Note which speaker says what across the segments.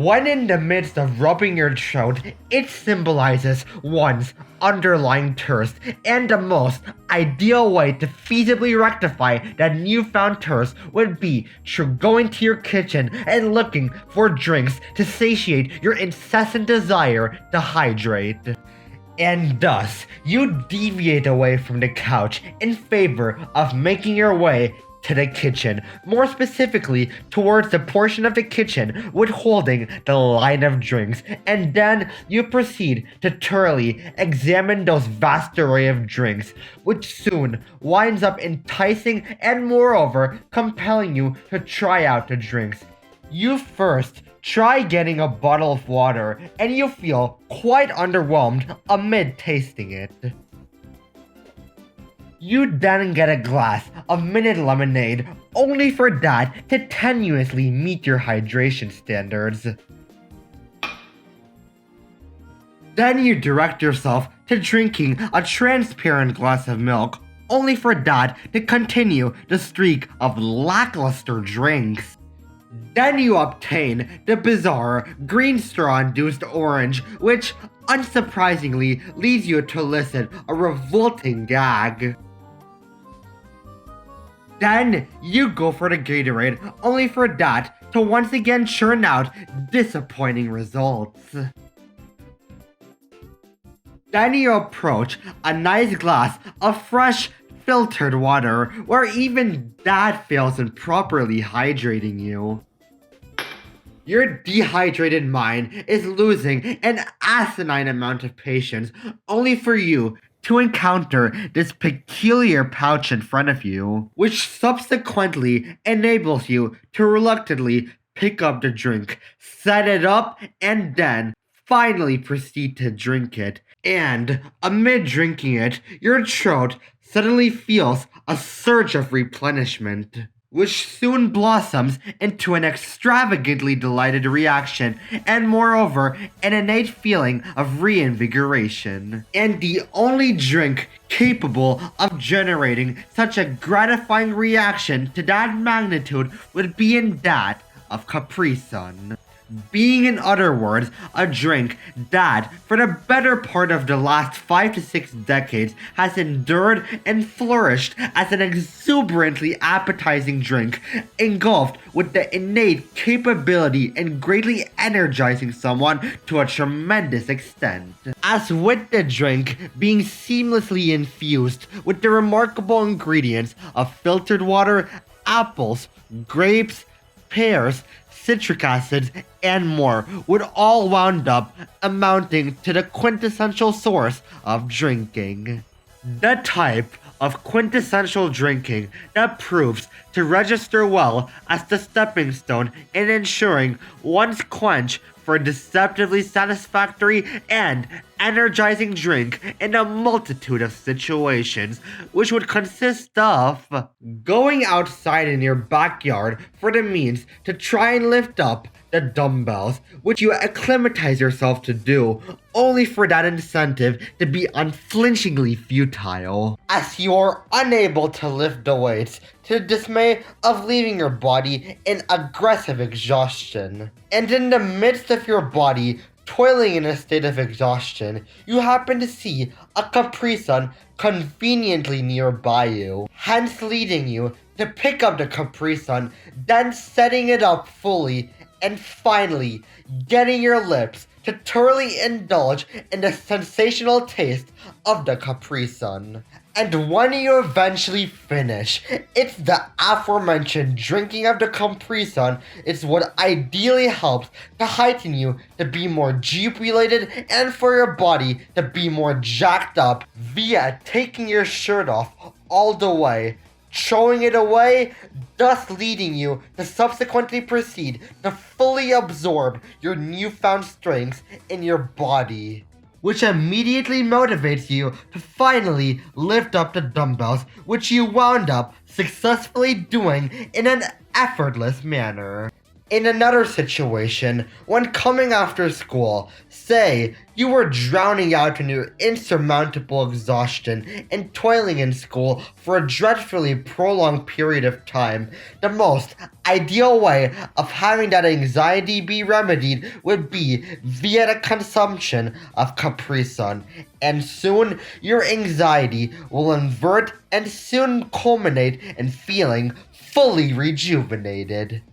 Speaker 1: When in the midst of rubbing your throat, it symbolizes one's underlying thirst, and the most ideal way to feasibly rectify that newfound thirst would be through going to your kitchen and looking for drinks to satiate your incessant desire to hydrate. And thus, you deviate away from the couch in favor of making your way to the kitchen, more specifically towards the portion of the kitchen withholding the line of drinks, and then you proceed to thoroughly examine those vast array of drinks, which soon winds up enticing and moreover compelling you to try out the drinks. You first try getting a bottle of water, and you feel quite underwhelmed amid tasting it. You then get a glass of minute lemonade, only for that to tenuously meet your hydration standards. Then you direct yourself to drinking a transparent glass of milk, only for that to continue the streak of lackluster drinks. Then you obtain the bizarre green straw-induced orange, which unsurprisingly leads you to elicit a revolting gag. Then you go for the Gatorade, only for that to once again churn out disappointing results. Then you approach a nice glass of fresh, filtered water, where even that fails in properly hydrating you. Your dehydrated mind is losing an asinine amount of patience, only for you to encounter this peculiar pouch in front of you, which subsequently enables you to reluctantly pick up the drink, set it up, and then finally proceed to drink it. And amid drinking it, your throat suddenly feels a surge of replenishment, which soon blossoms into an extravagantly delighted reaction, and moreover, an innate feeling of reinvigoration. And the only drink capable of generating such a gratifying reaction to that magnitude would be in that of Capri Sun. Being, in other words, a drink that, for the better part of the last 5 to 6 decades, has endured and flourished as an exuberantly appetizing drink, engulfed with the innate capability in greatly energizing someone to a tremendous extent. As with the drink being seamlessly infused with the remarkable ingredients of filtered water, apples, grapes, pears, citric acids, and more, would all wound up amounting to the quintessential source of drinking. The type of quintessential drinking that proves to register well as the stepping stone in ensuring one's quench for a deceptively satisfactory and energizing drink in a multitude of situations, which would consist of going outside in your backyard for the means to try and lift up the dumbbells, which you acclimatize yourself to do, only for that incentive to be unflinchingly futile, as you're unable to lift the weights, to the dismay of leaving your body in aggressive exhaustion. And in the midst of your body toiling in a state of exhaustion, you happen to see a Capri Sun conveniently nearby you, hence leading you to pick up the Capri Sun, then setting it up fully, and finally getting your lips to thoroughly indulge in the sensational taste of the Capri Sun. And when you eventually finish, it's the aforementioned drinking of the Capri Sun is what ideally helps to heighten you to be more jubilated and for your body to be more jacked up via taking your shirt off all the way, throwing it away, thus leading you to subsequently proceed to fully absorb your newfound strengths in your body, which immediately motivates you to finally lift up the dumbbells, which you wound up successfully doing in an effortless manner. In another situation, when coming after school, say you were drowning out in your insurmountable exhaustion and toiling in school for a dreadfully prolonged period of time, the most ideal way of having that anxiety be remedied would be via the consumption of Capri Sun, and soon your anxiety will invert and soon culminate in feeling fully rejuvenated.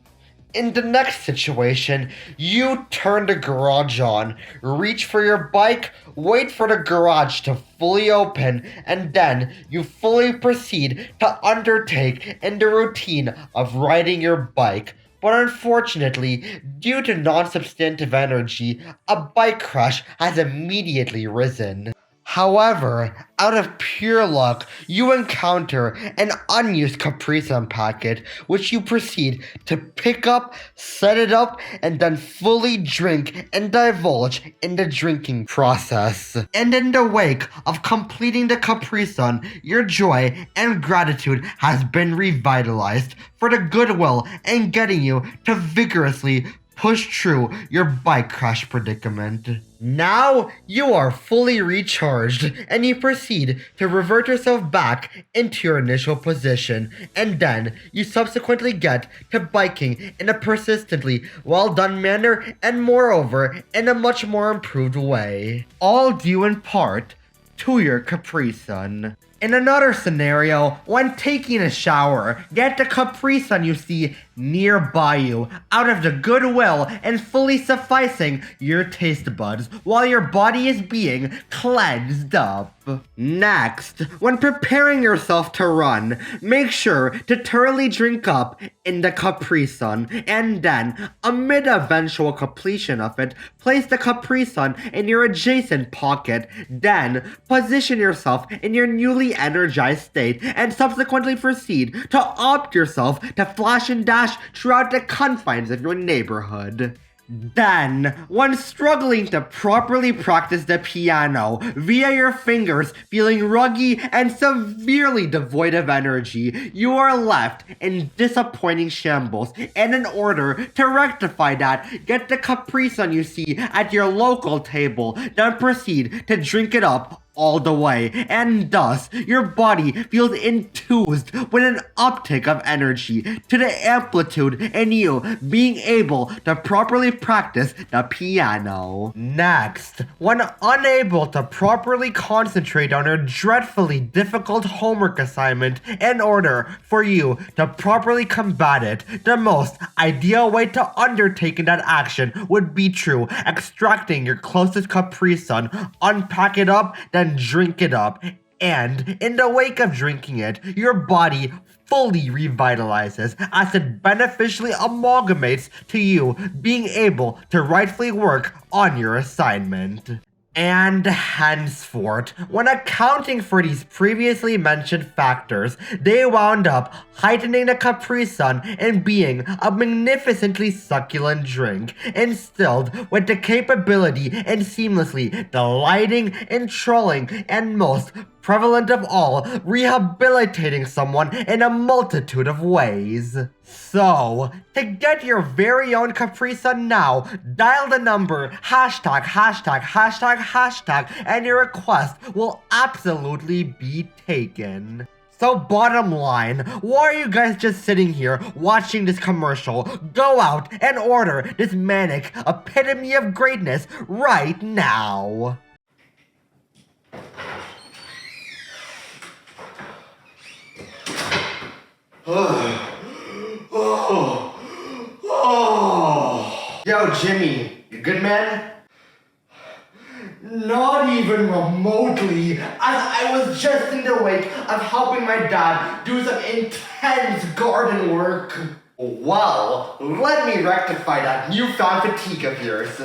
Speaker 1: In the next situation, you turn the garage on, reach for your bike, wait for the garage to fully open, and then you fully proceed to undertake in the routine of riding your bike. But unfortunately, due to non-substantive energy, a bike crash has immediately risen. However, out of pure luck, you encounter an unused Capri Sun packet, which you proceed to pick up, set it up, and then fully drink and divulge in the drinking process. And in the wake of completing the Capri Sun, your joy and gratitude has been revitalized for the goodwill and getting you to vigorously push through your bike crash predicament. Now you are fully recharged and you proceed to revert yourself back into your initial position, and then you subsequently get to biking in a persistently well done manner and moreover in a much more improved way. All due in part to your Capri Sun. In another scenario, when taking a shower, get the Capri Sun you see nearby you out of the goodwill and fully sufficing your taste buds while your body is being cleansed up. Next, when preparing yourself to run, make sure to thoroughly drink up in the Capri Sun, and then, amid eventual completion of it, place the Capri Sun in your adjacent pocket. Then, position yourself in your newly energized state and subsequently proceed to opt yourself to flash and dash throughout the confines of your neighborhood. Then, when struggling to properly practice the piano via your fingers feeling ruggy and severely devoid of energy, you are left in disappointing shambles, and in order to rectify that, get the Capri Sun you see at your local table, then proceed to drink it up all the way, and thus your body feels enthused with an uptick of energy to the amplitude in you being able to properly practice the piano. Next, when unable to properly concentrate on a dreadfully difficult homework assignment in order for you to properly combat it, the most ideal way to undertake that action would be through extracting your closest Capri Sun, unpack it up, then drink it up, and in the wake of drinking it, your body fully revitalizes as it beneficially amalgamates to you being able to rightfully work on your assignment. And henceforth, when accounting for these previously mentioned factors, they wound up heightening the Capri Sun and being a magnificently succulent drink, instilled with the capability and seamlessly delighting, enthralling, and most prevalent of all, rehabilitating someone in a multitude of ways. So, to get your very own Capri Sun now, dial the number ######, and your request will absolutely be taken. So bottom line, why are you guys just sitting here watching this commercial? Go out and order this manic epitome of greatness right now. Yo, Jimmy, you good, man? Not even remotely, as I was just in the wake of helping my dad do some intense garden work. Well, let me rectify that newfound fatigue of yours.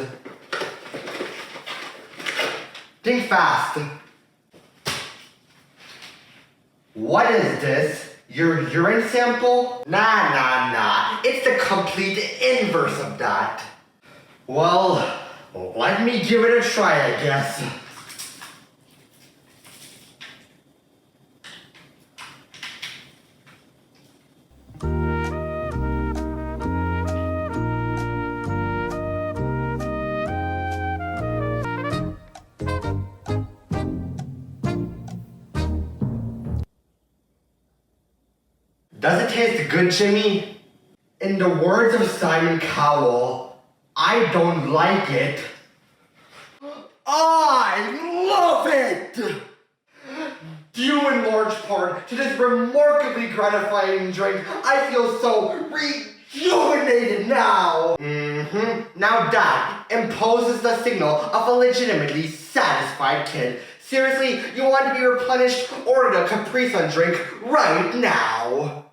Speaker 1: Think fast. What is this? Your urine sample? Nah. It's the complete inverse of that. Well, let me give it a try, I guess. Does it taste good, Jimmy? In the words of Simon Cowell, I don't like it. I love it! Due in large part to this remarkably gratifying drink, I feel so rejuvenated now. Now that imposes the signal of a legitimately satisfied kid. Seriously, you want to be replenished? Order the Capri Sun drink right now.